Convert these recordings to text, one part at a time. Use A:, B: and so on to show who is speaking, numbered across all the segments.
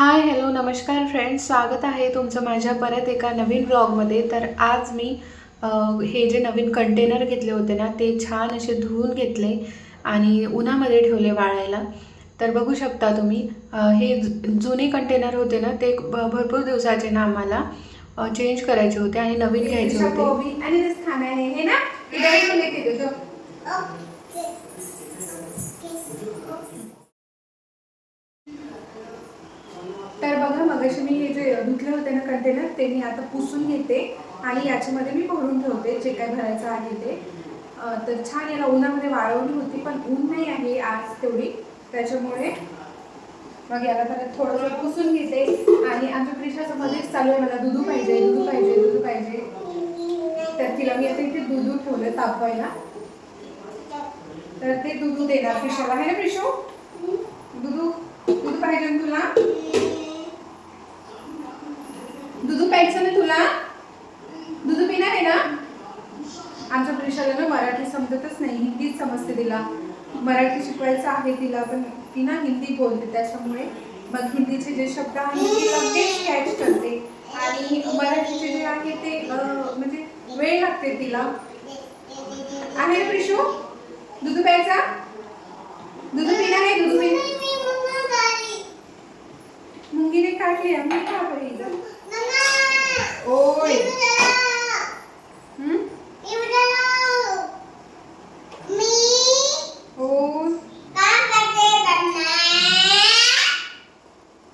A: Hi hello नमस्कार friends, स्वागत आहे तुमचं माझ्या परत एका नवीन ब्लॉगमध्ये. तर आज मी हे जे नवीन कंटेनर घेतले होते ना, ते छान असे धुवून घेतले आणि उन्हामध्ये ठेवले वाळायला. तर बघू शकता तुम्ही, हे जुने कंटेनर होते ना, ते भरपूर दिवसाचे ना आम्हाला चेंज करायचे होते आणि नवीन घ्यायचे होते.
B: तर बघा, मगाशी मी हे जे धुतले होते ना कंटेनर, ते मी आता पुसून घेते आणि याच्यामध्ये मी भरून ठेवते जे काय भरायचं आहे ते. तर छान याला उन्हामध्ये वाळवली होती, पण ऊन नाही आहे आज तेवढी, त्याच्यामुळे मग याला परत थोडंसं पुसून घेते. आणि आमच्या प्रिशाचं मध्येच चालू आहे, मला दूध पाहिजे, दूध पाहिजे, दूध पाहिजे. तर तिला मी आता इथे दूध ठेवलं तापवायला, तर ते दूध देणार प्रिशाला. आहे ना प्रिशू? दूध पाहिजे ना तुला? दूध प्यायचं ना तुला? दूध पिणार आहे ना? आमच्या प्रिशाला ना मराठी समजतच नाही, हिंदीच समजते तिला. मराठी शिकवायचं आहे तिला, पण ती ना हिंदी बोलते, त्याच्यामुळे मग हिंदीचे जे शब्द आहेत ते लगेच कॅच करते आणि मराठीचे जे आहे ते म्हणजे वेळ लागते तिला. आहे ना प्रिशू? दूध प्यायचा? दूध पिणार आहे? दूध पिणार? मुंगीने काढली मी का पाहिजे? ओय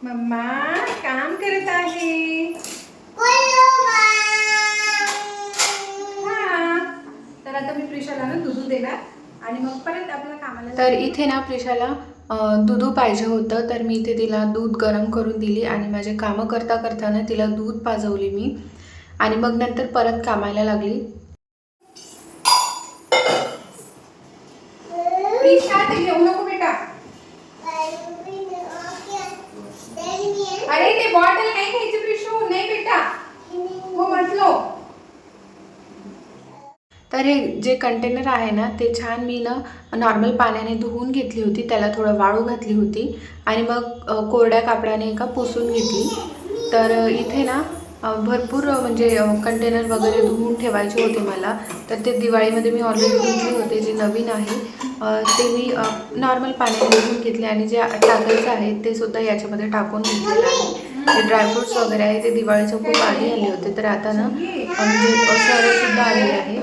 B: मम्मा काम करत आहे. तर आता मी प्रिशाला ना दूध देणार आणि मग परत आपल्या कामाला.
A: तर इथे ना प्रिशाला दूध पाहिजे होतं, तर मी इथे तिला दूध गरम करून दिली आणि माझे कामं करता करताना तिला दूध पाजवली मी आणि मग नंतर परत कामाला लागली.
B: प्रिशा, ते घेऊ नको बेटा. अरे ते बॉटल नाही घ्यायची प्रिशू, नाही बेटा, हो म्हटलो.
A: तर हे जे कंटेनर आहे ना, ते छान मी ना नॉर्मल पाण्याने धुवून घेतली होती, त्याला थोडं वाळू घातली होती आणि मग कोरड्या कापडाने एका पुसून घेतली. तर इथे ना भरपूर म्हणजे कंटेनर वगैरे धुवून ठेवायचे होते मला. तर ते दिवाळीमध्ये मी ऑलरेडी धुतले होते. जे नवीन आहे ते मी नॉर्मल पाण्याने धुवून घेतले आणि जे टाकायचं आहे ते सुद्धा याच्यामध्ये टाकून घेतलेलं आहे. जे ड्रायफ्रूट्स वगैरे आहे ते दिवाळीच्या खूप आधी आले होते, तर आता ना म्हणजे सरसुद्धा आलेले आहे,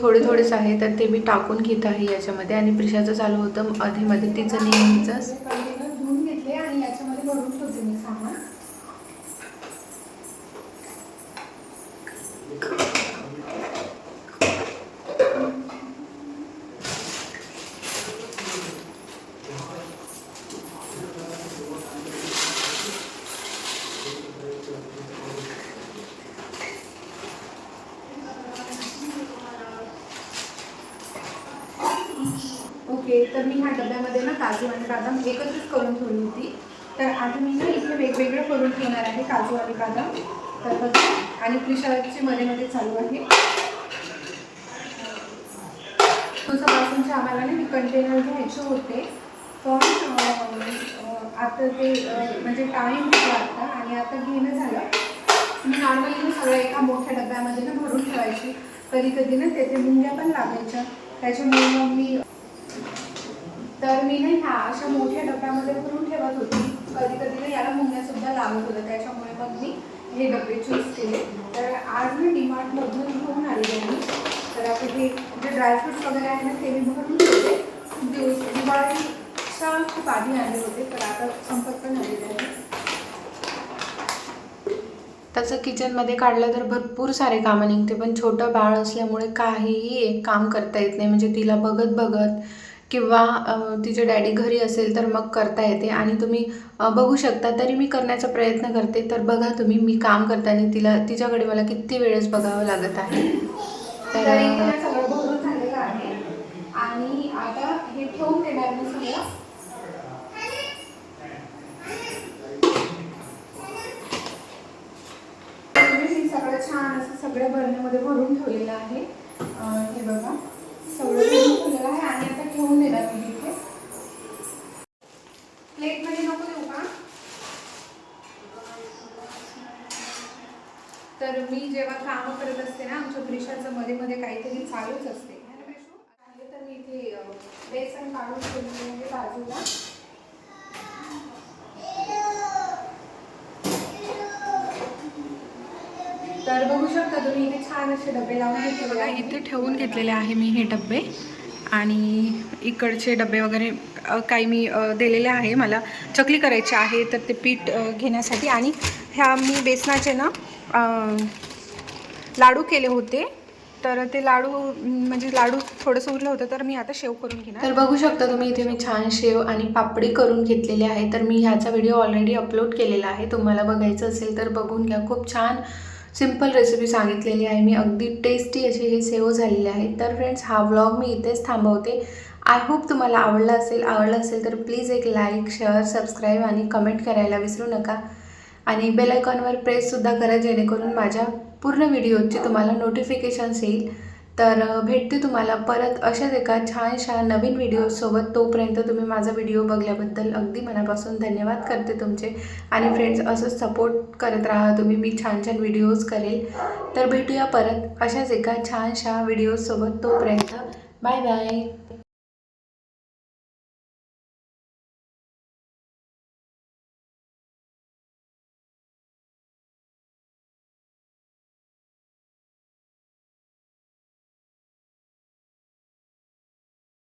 A: थोडेच आहे, तर ते मी टाकून घेत आहे याच्यामध्ये. आणि प्रिशाचं चालू होतं आधीमध्ये तिचं नेहमीचंच.
B: धुवून घेतले आणि याच्यामध्ये भरून ठेवते मी सामान. ओके, तर मी ह्या डब्यामध्ये ना काजू आणि बदाम एकत्रित करून ठेवली होती. तर आता मी ना इथे वेगवेगळं करून ठेवणार आहे काजू आणि बदाम. तर बघा, आणि प्रिशाची मध्ये चालू आहे. दिवसापासूनचे आम्हाला ना मी कंटेनर घ्यायचे होते, पण आता ते म्हणजे टाईम लागतं आणि आता घेणं झालं. मी नॉर्मली सगळं एका मोठ्या डब्यामध्ये ना भरून ठेवायची. कधी कधी ना त्याचे मुंग्या पण लागायच्या, त्याच्यामुळे मग मी नाही ह्या अशा मोठ्या डब्यामध्ये भरून ठेवत होती. कधी कधी ना याला मुंग्यासुद्धा लागत होतं, त्याच्यामुळे मग मी हे डबे चूज केले. तर आज मी डीमार्टमधून घेऊन आलेले मी. तर आता हे जे ड्रायफ्रूट्स वगैरे आहे ना ते मी भरून ठेवते. दिवाळीच्या खूप आधी आले होते, तर आता संपत पण आलेले आहे.
A: त्याचं किचनमध्ये काढलं तर भरपूर सारे कामं निघते, पण छोटं बाळ असल्यामुळे काहीही एक काम करता येत नाही. म्हणजे तिला बघत बघत किंवा तिचे डॅडी घरी असेल तर मग करता येते आणि तुम्ही बघू शकता. तरी मी करण्याचा प्रयत्न करते. तर बघा तुम्ही, मी काम करताना तिच्याकडे मला किती वेळेस बघावं लागत आहे.
B: तर सगळं भरून झालेलं आहे आणि आता हे ठेवून देणार मी सगळं. सगळं छान असं सगळ्या बरण्यामध्ये भरून ठेवलेलं आहे. हे बघा, सगळं भरून ठेवलेलं आहे आणि आता ठेवून देणार मी इथे. प्लेटमध्ये नको देऊ का? जेव्हा कामं करत असते ना आमच्या प्रिशाचं मध्ये मध्ये काहीतरी चालूच असते. तर मी इथे बेसन काढून ठेवले म्हणजे बाजूला. तर बघू शकता तुम्ही इथे छान असे डबे लावून घेतले बघा. इथे ठेवून घेतलेले आहे मी हे डबे आणि इकडचे डबे वगैरे काही मी दिलेले आहे. मला चकली करायची आहे तर ते पीठ घेण्यासाठी. आणि ह्या मी बेसनाचे ना लाडू केले होते तर ते लाडू म्हणजे लाडू थोडंसं उरलं होतं तर मी आता शेव करून घेणार. तर बघू शकता तुम्ही इथे मी छान शेव आणि पापडी करून घेतलेली आहे. तर मी ह्याचा व्हिडिओ ऑलरेडी अपलोड केलेला आहे. तुम्हाला बघायचं असेल तर बघून घ्या. खूप छान सिंपल रेसिपी सांगितलेली आहे मी. अगदी टेस्टी असे हे सेव झालेले आहेत. तर फ्रेंड्स हा व्लॉग मी इथेच थांबवते. आय होप तुम्हाला आवडला असेल तर प्लीज एक लाईक शेअर सबस्क्राईब आणि कमेंट करायला विसरू नका. आणि बेल आयकॉनवर प्रेससुद्धा करा जेणेकरून माझ्या पूर्ण व्हिडिओची तुम्हाला नोटिफिकेशन्स येईल. तर भेटते तुम्हाला परत अशाच एका छानशा नवीन व्हिडिओसोबत. तोपर्यंत तुम्ही माझा व्हिडिओ बघल्याबद्दल अगदी मनापासून धन्यवाद करते तुमचे. आणि फ्रेंड्स असंच सपोर्ट करत राहा तुम्ही. मी छान छान व्हिडिओज करेल. तर भेटूया परत अशाच एका छानशा व्हिडिओसोबत. तोपर्यंत बाय बाय.